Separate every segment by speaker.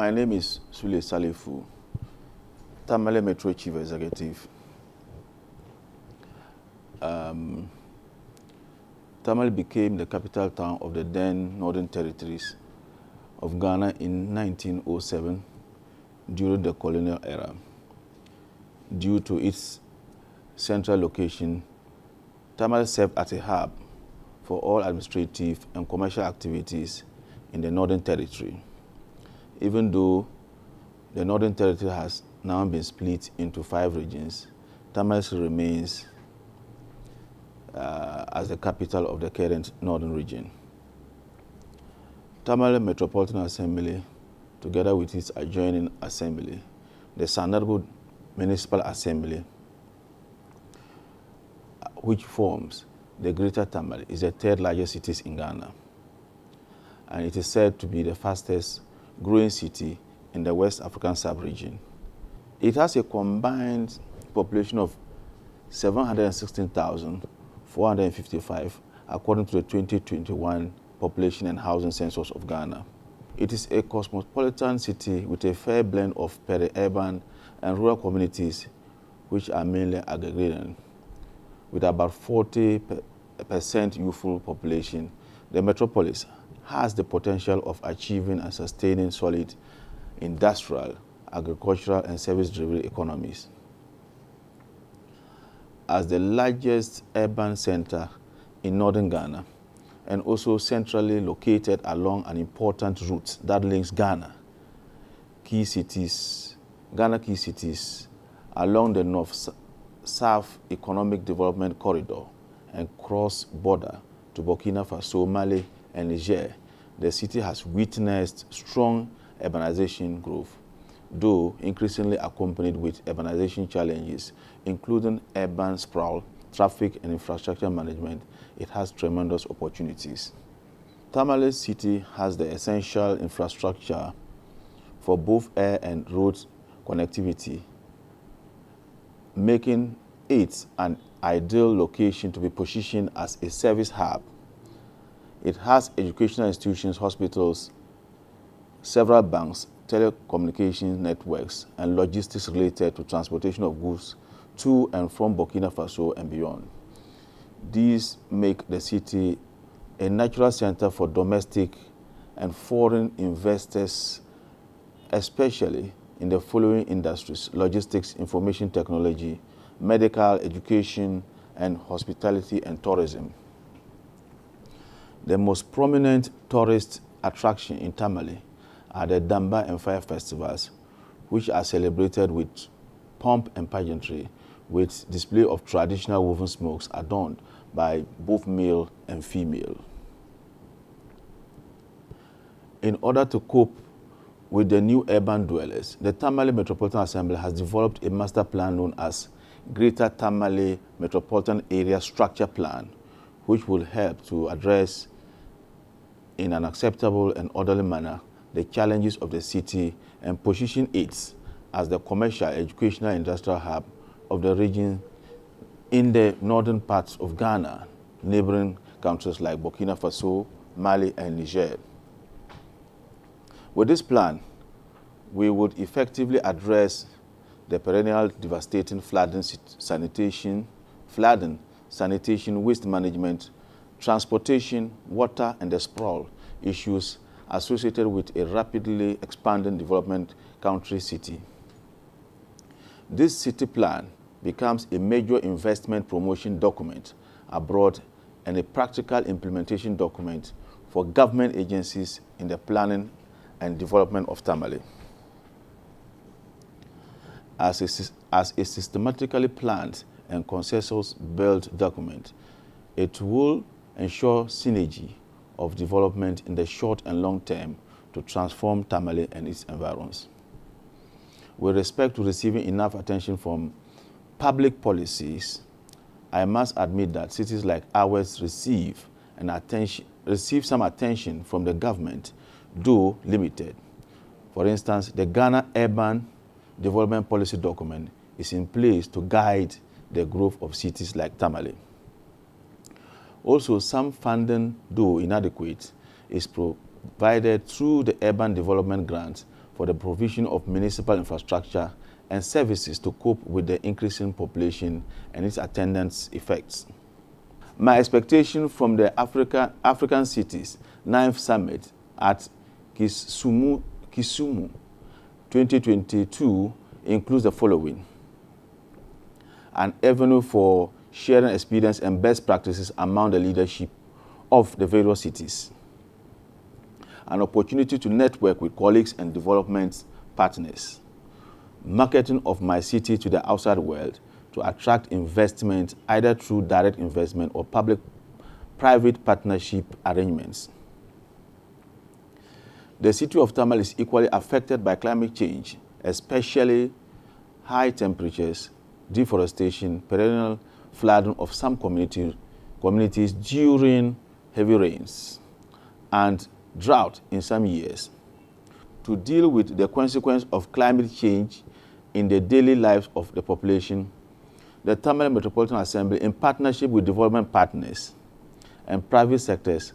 Speaker 1: My name is SULE Salifu, Tamale Metro Chief Executive. Tamale became the capital town of the then Northern Territories of Ghana in 1907 during the colonial era. Due to its central location, Tamale served as a hub for all administrative and commercial activities in the Northern Territory. Even though the Northern Territory has now been split into 5 regions, Tamale remains as the capital of the current Northern region. Tamale Metropolitan Assembly, together with its adjoining assembly, the Sanargo Municipal Assembly, which forms the Greater Tamale, is the 3rd largest city in Ghana. And it is said to be the fastest growing city in the West African sub-region. It has a combined population of 716,455 according to the 2021 Population and Housing Census of Ghana. It is a cosmopolitan city with a fair blend of peri-urban and rural communities, which are mainly agrarian. With about 40% youthful population, the metropolis has the potential of achieving and sustaining solid industrial, agricultural, and service-driven economies. As the largest urban center in northern Ghana, and also centrally located along an important route that links Ghana key cities along the north-south economic development corridor and cross-border to Burkina Faso, Mali, and Niger, the city has witnessed strong urbanization growth, though increasingly accompanied with urbanization challenges, including urban sprawl, traffic, and infrastructure management. It has tremendous opportunities. Tamale City has the essential infrastructure for both air and road connectivity, making it an ideal location to be positioned as a service hub. It has educational institutions, hospitals, several banks, telecommunications networks, and logistics related to transportation of goods to and from Burkina Faso and beyond. These make the city a natural center for domestic and foreign investors, especially in the following industries: logistics, information technology, medical, education, and hospitality and tourism. The most prominent tourist attraction in Tamale are the Damba and Fire festivals, which are celebrated with pomp and pageantry, with display of traditional woven smokes adorned by both male and female. In order to cope with the new urban dwellers, the Tamale Metropolitan Assembly has developed a master plan known as Greater Tamale Metropolitan Area Structure Plan, which will help to address in an acceptable and orderly manner the challenges of the city and position it as the commercial, educational, industrial hub of the region in the northern parts of Ghana, neighboring countries like Burkina Faso, Mali, and Niger. With this plan, we would effectively address the perennial devastating flooding, sanitation, waste management, transportation, water, and the sprawl issues associated with a rapidly expanding development country city. This city plan becomes a major investment promotion document abroad and a practical implementation document for government agencies in the planning and development of Tamale. As a systematically planned and consensus-built document, it will ensure synergy of development in the short and long term to transform Tamale and its environs. With respect to receiving enough attention from public policies, I must admit that cities like ours receive some attention from the government, though limited. For instance, the Ghana Urban Development Policy document is in place to guide the growth of cities like Tamale. Also, some funding, though inadequate, is provided through the Urban Development Grant for for the provision of municipal infrastructure and services to cope with the increasing population and its attendant effects. My expectation from the African Cities 9th Summit at Kisumu 2022 includes the following: an avenue for sharing experience and best practices among the leadership of the various cities, an opportunity to network with colleagues and development partners, marketing of my city to the outside world to attract investment either through direct investment or public-private partnership arrangements. The city of Tamale is equally affected by climate change, especially high temperatures, deforestation, perennial flooding of some communities during heavy rains, and drought in some years. To deal with the consequence of climate change in the daily lives of the population, the Tamale Metropolitan Assembly, in partnership with development partners and private sectors,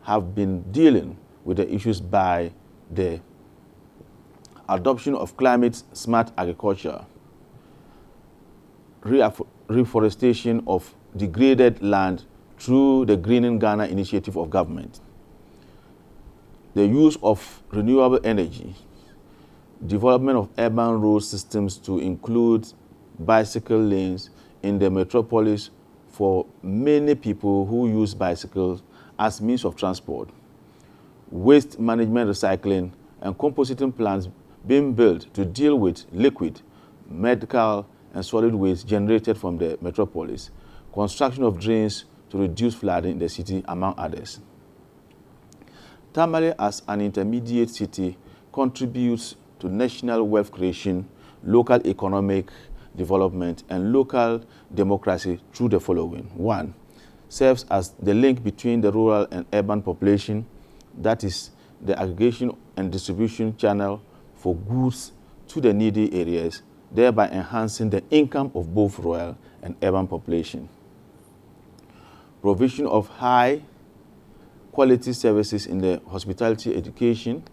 Speaker 1: have been dealing with the issues by the adoption of climate-smart agriculture, reforestation of degraded land through the Greening Ghana initiative of government, the use of renewable energy, development of urban road systems to include bicycle lanes in the metropolis for many people who use bicycles as means of transport, waste management, recycling, and compositing plants being built to deal with liquid, medical, and solid waste generated from the metropolis, construction of drains to reduce flooding in the city, among others. Tamale, as an intermediate city, contributes to national wealth creation, local economic development, and local democracy through the following: 1. Serves as the link between the rural and urban population, that is, the aggregation and distribution channel for goods to the needy areas, thereby enhancing the income of both rural and urban population. Provision of high quality services in the hospitality, education,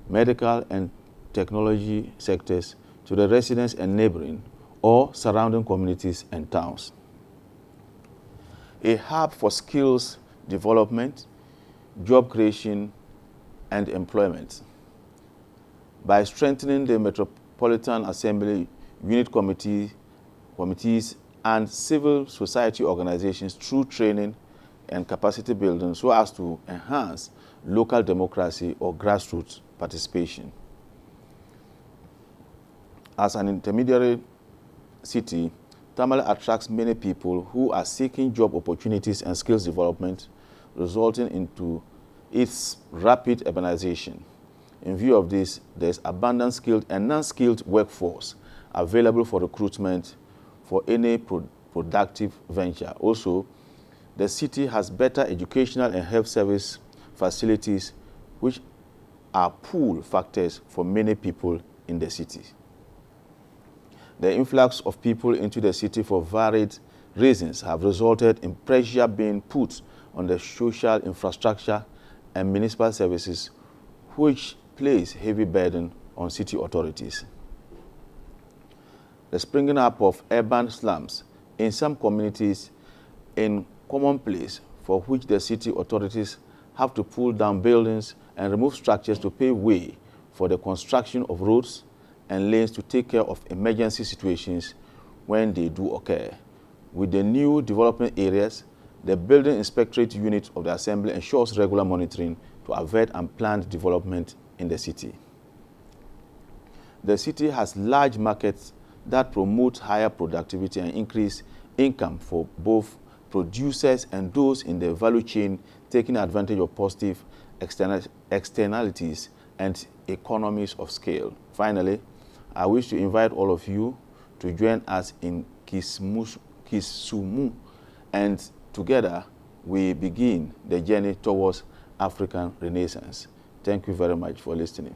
Speaker 1: medical, and technology sectors to the residents and neighboring or surrounding communities and towns. A hub for skills development, job creation, and employment. By strengthening the Metropolitan Assembly unit committees and civil society organizations through training and capacity building so as to enhance local democracy or grassroots participation. As an intermediary city, Tamale attracts many people who are seeking job opportunities and skills development, resulting into its rapid urbanization. In view of this, there is abundant skilled and non-skilled workforce available for recruitment for any productive venture. Also, the city has better educational and health service facilities, which are pull factors for many people in the city. The influx of people into the city for varied reasons have resulted in pressure being put on the social infrastructure and municipal services, which place heavy burden on city authorities. The springing up of urban slums in some communities in commonplace, for which the city authorities have to pull down buildings and remove structures to pave way for the construction of roads and lanes to take care of emergency situations when they do occur. With the new development areas, the Building Inspectorate Unit of the Assembly ensures regular monitoring to avert unplanned development in the city. The city has large markets that promote higher productivity and increase income for both producers and those in the value chain taking advantage of positive externalities and economies of scale. Finally, I wish to invite all of you to join us in Kisumu, and together we begin the journey towards African Renaissance. Thank you very much for listening.